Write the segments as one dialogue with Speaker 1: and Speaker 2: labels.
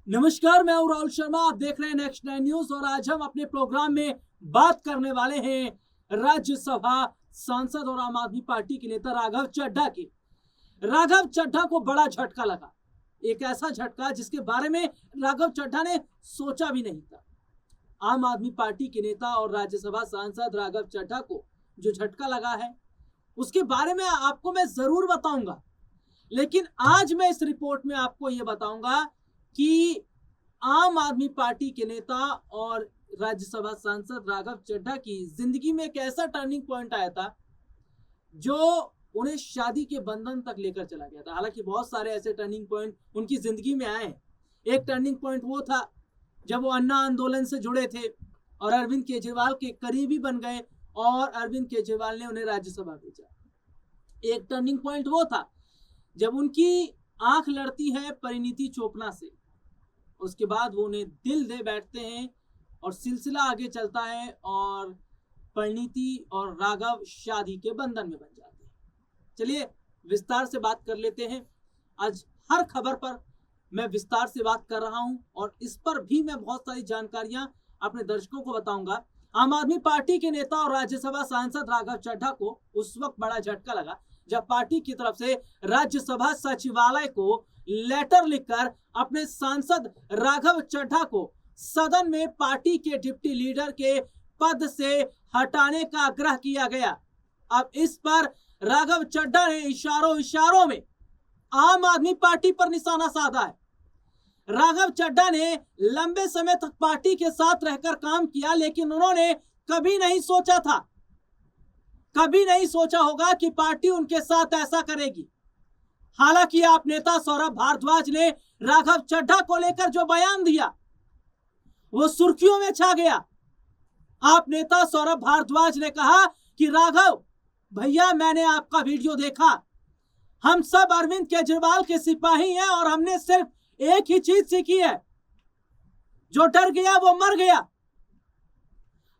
Speaker 1: नमस्कार, मैं हूं राहुल शर्मा। आप देख रहे हैं नेक्स्ट 9 न्यूज और आज हम अपने प्रोग्राम में बात करने वाले हैं राज्यसभा सांसद और आम आदमी पार्टी के नेता राघव चड्ढा की। राघव चड्ढा को बड़ा झटका लगा, एक ऐसा झटका जिसके बारे में राघव चड्ढा ने सोचा भी नहीं था। आम आदमी पार्टी के नेता और राज्यसभा सांसद राघव चड्ढा को जो झटका लगा है उसके बारे में आपको मैं जरूर बताऊंगा, लेकिन आज मैं इस रिपोर्ट में आपको यह बताऊंगा कि आम आदमी पार्टी के नेता और राज्यसभा सांसद राघव चड्ढा की जिंदगी में एक ऐसा टर्निंग पॉइंट आया था जो उन्हें शादी के बंधन तक लेकर चला गया था। हालांकि बहुत सारे ऐसे टर्निंग पॉइंट उनकी जिंदगी में आए हैं। एक टर्निंग पॉइंट वो था जब वो अन्ना आंदोलन से जुड़े थे और अरविंद केजरीवाल के करीबी बन गए और अरविंद केजरीवाल ने उन्हें राज्यसभा भेजा। एक टर्निंग पॉइंट वो था जब उनकी आंख लड़ती है परिणीति चोपड़ा से, उसके बाद वो उन्हें दिल दे बैठते हैं और सिलसिला आगे चलता है और परिणीति और राघव शादी के बंधन में बन जाते हैं। चलिए विस्तार से बात कर लेते हैं। आज हर खबर पर मैं विस्तार से बात कर रहा हूं और इस पर भी मैं बहुत सारी जानकारियां अपने दर्शकों को बताऊंगा। आम आदमी पार्टी के नेता और राज्यसभा सांसद राघव चड्ढा को उस वक्त बड़ा झटका लगा जब पार्टी की तरफ से राज्यसभा सचिवालय को लेटर लिखकर अपने सांसद राघव चड्ढा को सदन में पार्टी के डिप्टी लीडर के पद से हटाने का आग्रह किया गया। अब इस पर राघव चड्ढा ने इशारों में आम आदमी पार्टी पर निशाना साधा है। राघव चड्ढा ने लंबे समय तक पार्टी के साथ रहकर काम किया, लेकिन उन्होंने कभी नहीं सोचा होगा कि पार्टी उनके साथ ऐसा करेगी। हालांकि आप नेता सौरभ भारद्वाज ने राघव चड्ढा को लेकर जो बयान दिया वो सुर्खियों में छा गया। आप नेता सौरभ भारद्वाज ने कहा कि राघव भैया, मैंने आपका वीडियो देखा, हम सब अरविंद केजरीवाल के सिपाही हैं और हमने सिर्फ एक ही चीज सीखी है, जो डर गया वो मर गया।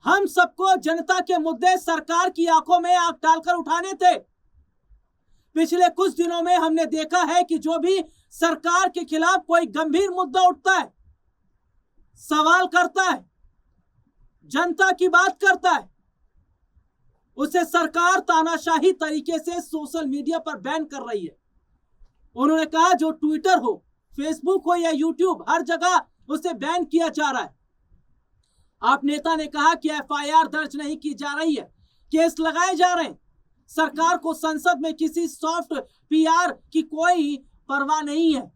Speaker 1: हम सबको जनता के मुद्दे सरकार की आंखों में आंख डालकर उठाने थे। पिछले कुछ दिनों में हमने देखा है कि जो भी सरकार के खिलाफ कोई गंभीर मुद्दा उठता है, सवाल करता है, जनता की बात करता है, उसे सरकार तानाशाही तरीके से सोशल मीडिया पर बैन कर रही है। उन्होंने कहा जो ट्विटर हो, फेसबुक हो या यूट्यूब, हर जगह उसे बैन किया जा रहा है। आप नेता ने कहा कि एफआईआर दर्ज नहीं की जा रही है, केस लगाए जा रहे हैं। सरकार को संसद में किसी सॉफ्ट पीआर की कोई परवाह नहीं है,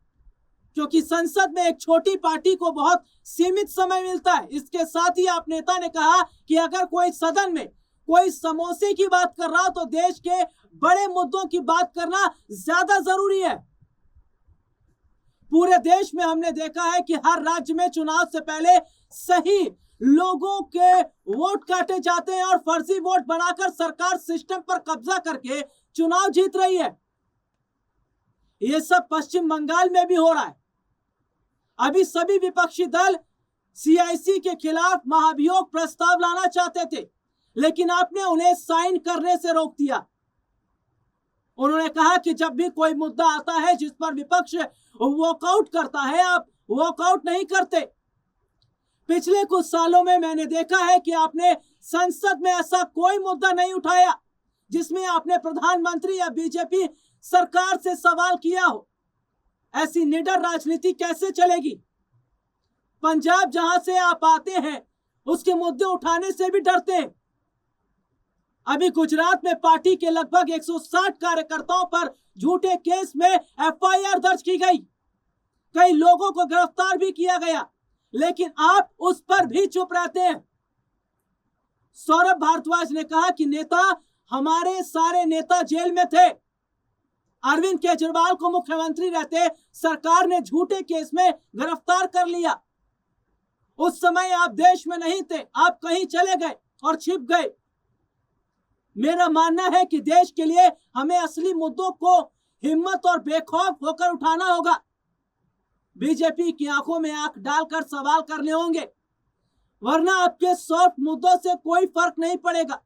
Speaker 1: क्योंकि संसद में एक छोटी पार्टी को बहुत सीमित समय मिलता है। इसके साथ ही आप नेता ने कहा कि अगर कोई सदन में कोई समोसे की बात कर रहा हो तो देश के बड़े मुद्दों की बात करना ज्यादा जरूरी है। पूरे देश में हमने देखा है कि हर राज्य में चुनाव से पहले सही लोगों के वोट काटे जाते हैं और फर्जी वोट बनाकर सरकार सिस्टम पर कब्जा करके चुनाव जीत रही है। यह सब पश्चिम बंगाल में भी हो रहा है। अभी सभी विपक्षी दल सीआईसी के खिलाफ महाभियोग प्रस्ताव लाना चाहते थे, लेकिन आपने उन्हें साइन करने से रोक दिया। उन्होंने कहा कि जब भी कोई मुद्दा आता है जिस पर विपक्ष वॉकआउट करता है, आप वॉकआउट नहीं करते। पिछले कुछ सालों में मैंने देखा है कि आपने संसद में ऐसा कोई मुद्दा नहीं उठाया जिसमें आपने प्रधानमंत्री या बीजेपी सरकार से सवाल किया हो। ऐसी निडर राजनीति कैसे चलेगी? पंजाब जहां से आप आते हैं उसके मुद्दे उठाने से भी डरते हैं। अभी गुजरात में पार्टी के लगभग 160 कार्यकर्ताओं पर झूठे केस में एफआईआर दर्ज की गई। कई लोगों को गिरफ्तार भी किया गया, लेकिन आप उस पर भी चुप रहते हैं। सौरभ भारद्वाज ने कहा कि हमारे सारे नेता जेल में थे। अरविंद केजरीवाल को मुख्यमंत्री रहते सरकार ने झूठे केस में गिरफ्तार कर लिया। उस समय आप देश में नहीं थे, आप कहीं चले गए और छिप गए। मेरा मानना है कि देश के लिए हमें असली मुद्दों को हिम्मत और बेखौफ होकर उठाना होगा। बीजेपी की आंखों में आंख डालकर सवाल करने होंगे, वरना आपके सॉफ्ट मुद्दों से कोई फर्क नहीं पड़ेगा।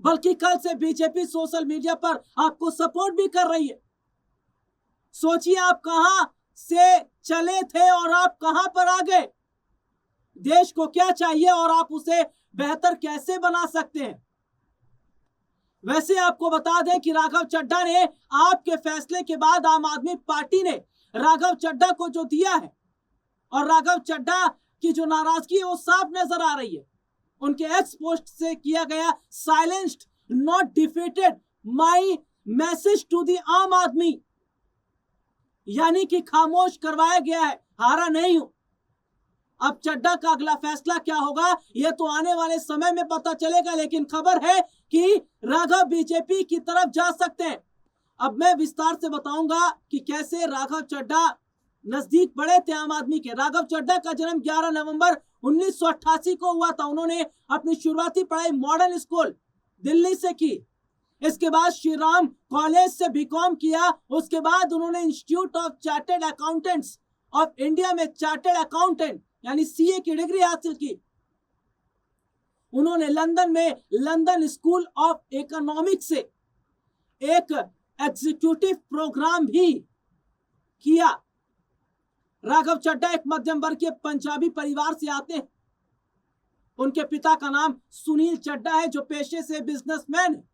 Speaker 1: बल्कि कल से बीजेपी सोशल मीडिया पर आपको सपोर्ट भी कर रही है। सोचिए आप कहां से चले थे और आप कहां पर आ गए? देश को क्या चाहिए और आप उसे बेहतर कैसे बना सकते हैं? वैसे आपको बता दें कि राघव चड्ढा ने आपके फैसले के बाद आम आदमी पार्टी ने राघव चड्ढा को जो दिया है और राघव चड्ढा की जो नाराजगी है वो साफ नजर आ रही है। उनके एक्स पोस्ट से किया गया silenced not defeated my message to the aam aadmi, यानी कि खामोश करवाया गया है, हारा नहीं हूं। अब चड्ढा का अगला फैसला क्या होगा यह तो आने वाले समय में पता चलेगा, लेकिन खबर है कि राघव बीजेपी की तरफ जा सकते हैं। अब मैं विस्तार से बताऊंगा कि कैसे राघव चड्ढा नजदीक बढ़े थे आम आदमी के। राघव चड्ढा का जन्म 11 नवंबर 1988 को हुआ था। उन्होंने अपनी शुरुआती पढ़ाई मॉडर्न स्कूल दिल्ली से की। इसके बाद श्री राम कॉलेज से बीकॉम किया। उसके बाद उन्होंने institute of chartered accountants of India में चार्टर्ड अकाउंटेंट यानी सीए की डिग्री हासिल की। उन्होंने लंदन में लंदन स्कूल ऑफ इकोनॉमिक्स से एक एग्जीक्यूटिव प्रोग्राम भी किया। राघव चड्ढा एक मध्यम वर्ग के पंजाबी परिवार से आते हैं। उनके पिता का नाम सुनील चड्ढा है जो पेशे से बिजनेसमैन है।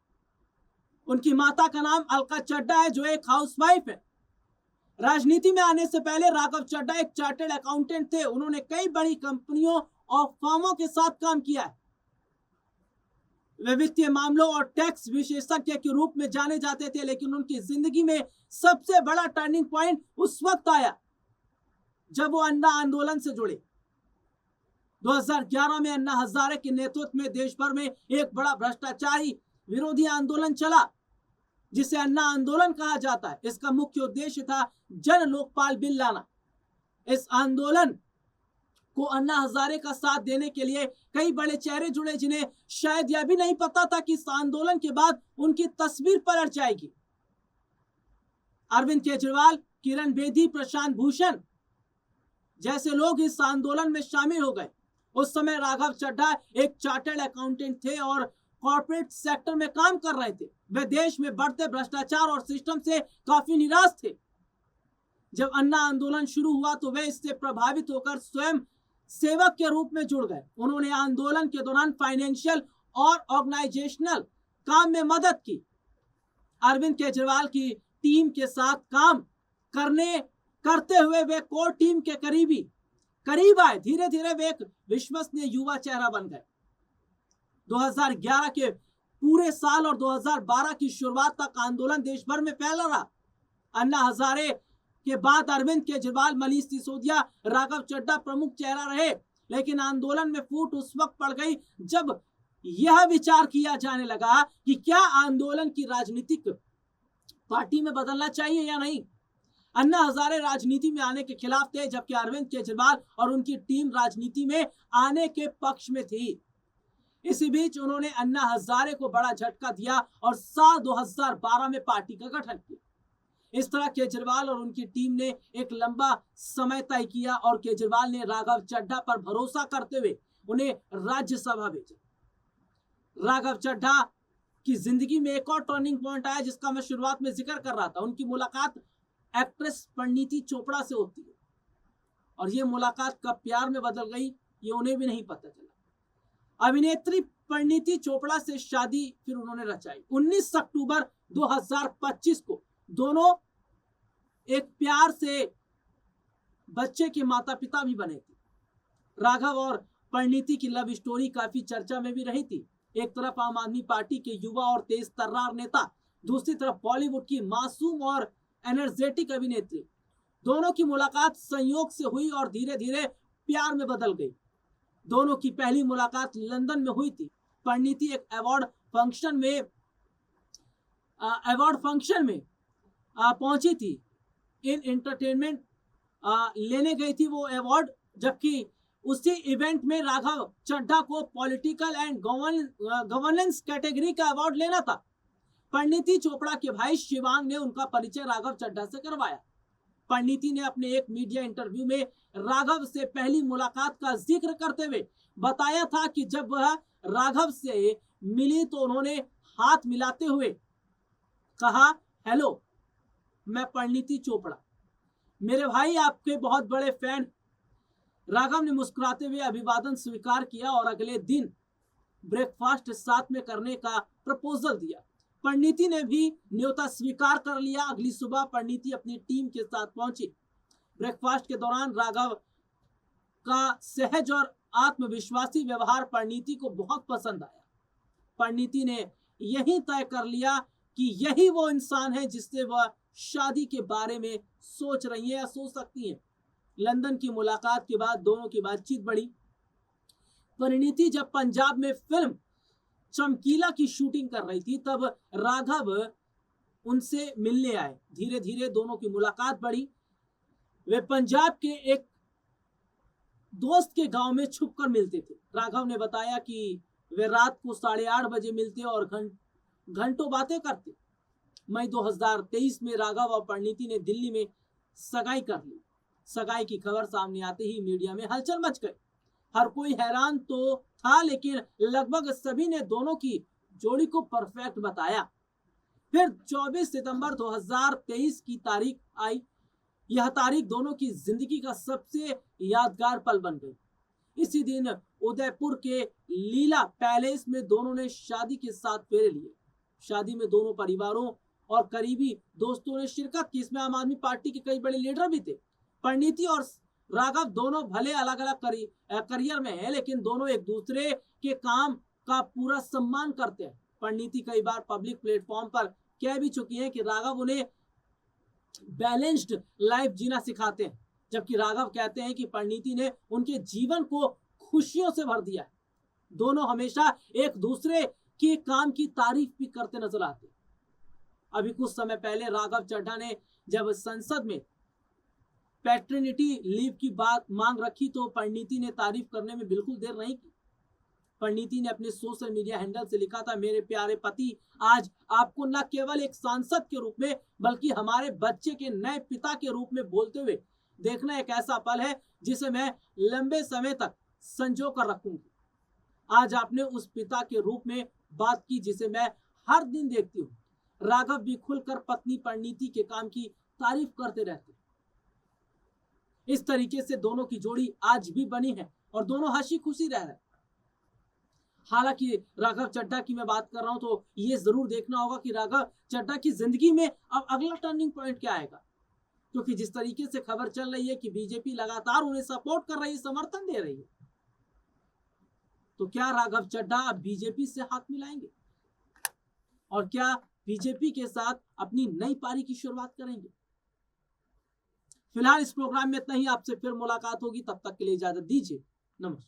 Speaker 1: उनकी माता का नाम अलका चड्ढा है जो एक हाउसवाइफ है। राजनीति में आने से पहले राघव चड्ढा एक चार्टर्ड अकाउंटेंट थे। उन्होंने कई बड़ी कंपनियों और फर्मों के साथ काम किया है। वे वित्तीय मामलों और टैक्स विशेषज्ञ के रूप में जाने जाते थे, लेकिन उनकी जिंदगी में सबसे बड़ा टर्निंग पॉइंट उस वक्त आया जब वो अन्ना आंदोलन से जुड़े। 2011 में अन्ना हजारे के नेतृत्व में देश भर में एक बड़ा भ्रष्टाचारी विरोधी आंदोलन चला जिसे अन्ना आंदोलन कहा जाता है। इसका मुख्य उद्देश्य था जन लोकपाल बिल लाना। इस आंदोलन को अन्ना हजारे का साथ देने के लिए कई बड़े चेहरे जुड़े जिन्हें शायद यह भी नहीं पता था कि इस आंदोलन के बाद उनकी तस्वीर पलट जाएगी। अरविंद केजरीवाल, किरण बेदी, प्रशांत भूषण जैसे लोग इस आंदोलन में शामिल हो गए। उस समय राघव चड्ढा एक चार्टर्ड अकाउंटेंट थे और कॉर्पोरेट सेक्टर में काम कर रहे थे। वे देश में बढ़ते भ्रष्टाचार और सिस्टम से काफी निराश थे। जब अन्ना आंदोलन शुरू हुआ तो वे इससे प्रभावित होकर स्वयं सेवक के रूप में जुड़ गए। उन्होंने आंदोलन के दौरान फाइनेंशियल और ऑर्गेनाइजेशनल काम में मदद की। अरविंद केजरीवाल की टीम के साथ काम करते हुए वे कोर टीम के करीब आए। धीरे धीरे वे एक विश्वसनीय युवा चेहरा बन गए। 2011 के पूरे साल और 2012 की शुरुआत तक आंदोलन देश भर में फैला रहा। अन्ना हजारे के बाद अरविंद केजरीवाल, मनीष सिसोदिया, राघव चड्ढा प्रमुख चेहरा रहे, लेकिन आंदोलन में फूट उस वक्त पड़ गई जब यह विचार किया जाने लगा कि क्या आंदोलन की राजनीतिक पार्टी में बदलना चाहिए या नहीं। अन्ना हजारे राजनीति में आने के खिलाफ थे, जबकि अरविंद केजरीवाल और उनकी टीम राजनीति में आने के पक्ष में थी। इसी बीच उन्होंने अन्ना हजारे को बड़ा झटका दिया और साल 2012 में पार्टी का गठन किया। इस तरह केजरीवाल और उनकी टीम ने एक लंबा समय तय किया और केजरीवाल ने राघव चड्ढा पर भरोसा करते हुए उन्हें राज्यसभा भेजा। राघव चड्ढा की जिंदगी में एक और टर्निंग पॉइंट आया जिसका मैं शुरुआत में जिक्र कर रहा था। उनकी मुलाकात एक्ट्रेस परिणीति चोपड़ा से होती है और ये मुलाकात कब प्यार में बदल गई ये उन्हें भी नहीं पता चला। अभिनेत्री परिणीति चोपड़ा से शादी फिर उन्होंने रचाई। 19 अक्टूबर 2025 को दोनों एक प्यार से बच्चे के माता पिता भी बने थे। राघव और परिणीति की लव स्टोरी काफी चर्चा में भी रही थी। एक तरफ आम आदमी पार्टी के युवा और तेज तर्रार नेता, दूसरी तरफ बॉलीवुड की मासूम और एनर्जेटिक अभिनेत्री। दोनों की मुलाकात संयोग से हुई और धीरे धीरे प्यार में बदल गई। दोनों की पहली मुलाकात लंदन में हुई थी। परिणीति एक अवार्ड फंक्शन में पहुंची थी। इन एंटरटेनमेंट लेने गई थी वो अवार्ड, जबकि उसी इवेंट में राघव चड्ढा को पॉलिटिकल एंड गवर्नेंस कैटेगरी का अवार्ड लेना था। परिणीति चोपड़ा के भाई शिवांग ने उनका परिचय राघव चड्ढा से करवाया। परिणीति ने अपने एक मीडिया इंटरव्यू में राघव से पहली मुलाकात का जिक्र करते हुए बताया था कि जब वह राघव से मिली तो उन्होंने हाथ मिलाते हुए कहा, हेलो, मैं परिणीति चोपड़ा, मेरे भाई आपके बहुत बड़े फैन। राघव ने मुस्कुराते हुए अभिवादन स्वीकार किया और अगले दिन ब्रेकफास्ट साथ में करने का प्रपोजल दिया। परिणीति ने भी न्योता स्वीकार कर लिया। अगली सुबह परिणीति अपनी टीम के साथ पहुंची। ब्रेकफास्ट के दौरान राघव का सहज और आत्मविश्वासी व्यवहार परिणीति को बहुत पसंद आया। परिणीति ने यही तय कर लिया कि यही वो इंसान है जिससे वह शादी के बारे में सोच रही है या सोच सकती है। लंदन की मुलाकात के बाद दोनों की बातचीत बढ़ी। परिणीति जब पंजाब में फिल्म चमकीला की शूटिंग कर रही थी तब राघव उनसे मिलने आए। धीरे धीरे दोनों की मुलाकात बढ़ी। वे पंजाब के एक दोस्त के गांव में छुपकर मिलते थे। राघव ने बताया कि वे रात को 8:30 बजे मिलते और घंटों बातें करते। मई 2023 में राघव और परिणीति ने दिल्ली में सगाई कर ली। सगाई की खबर सामने आते ही मीडिया में हलचल मच गई। हर कोई हैरान तो था, लेकिन लगभग सभी ने दोनों की जोड़ी को परफेक्ट बताया। फिर 24 सितंबर 2023 की तारीख आई। यह तारीख दोनों की जिंदगी का सबसे यादगार पल बन गई। इसी दिन उदयपुर के लीला पैलेस में दोनों ने शादी के 7 फेरे लिए। शादी में दोनों परिवारों और करीबी दोस्तों ने शिरकत की। इसमें आम आदमी पार्टी के कई बड़े लीडर भी थे। परिणीति और राघव दोनों भले अलग अलग करियर में हैं, लेकिन दोनों एक दूसरे के काम का पूरा सम्मान करते हैं। परिणीति कई बार पब्लिक प्लेटफॉर्म पर कह भी चुकी हैं कि राघव उन्हें बैलेंस्ड लाइफ जीना सिखाते हैं, जबकि राघव कहते हैं कि परिणीति ने उनके जीवन को खुशियों से भर दिया है। दोनों हमेशा एक दूसरे के काम की तारीफ भी करते नजर आते। अभी कुछ समय पहले राघव चड्ढा ने जब संसद में पैटर्निटी लीव की बात मांग रखी तो परिणीति ने तारीफ करने में बिल्कुल देर नहीं की। परिणीति ने अपने सोशल मीडिया हैंडल से लिखा था, मेरे प्यारे पति, आज आपको न केवल एक सांसद के रूप में बल्कि हमारे बच्चे के नए पिता के रूप में बोलते हुए देखना एक ऐसा पल है जिसे मैं लंबे समय तक संजो कर रखूंगी। आज आपने उस पिता के रूप में बात की जिसे मैं हर दिन देखती हूँ। राघव भी खुलकर पत्नी परिणीति के काम की तारीफ करते रहते। इस तरीके से दोनों की जोड़ी आज भी बनी है और दोनों हंसी खुशी रह रहे। हालांकि राघव चड्ढा की मैं बात कर रहा हूं तो ये जरूर देखना होगा कि राघव चड्ढा की जिंदगी में अब अगला टर्निंग पॉइंट क्या आएगा, क्योंकि जिस तरीके से खबर चल रही है कि बीजेपी लगातार उन्हें सपोर्ट कर रही है, समर्थन दे रही है, तो क्या राघव चड्ढा अब बीजेपी से हाथ मिलाएंगे और क्या बीजेपी के साथ अपनी नई पारी की शुरुआत करेंगे? फिलहाल इस प्रोग्राम में इतना ही। आपसे फिर मुलाकात होगी, तब तक के लिए इजाजत दीजिए। नमस्कार।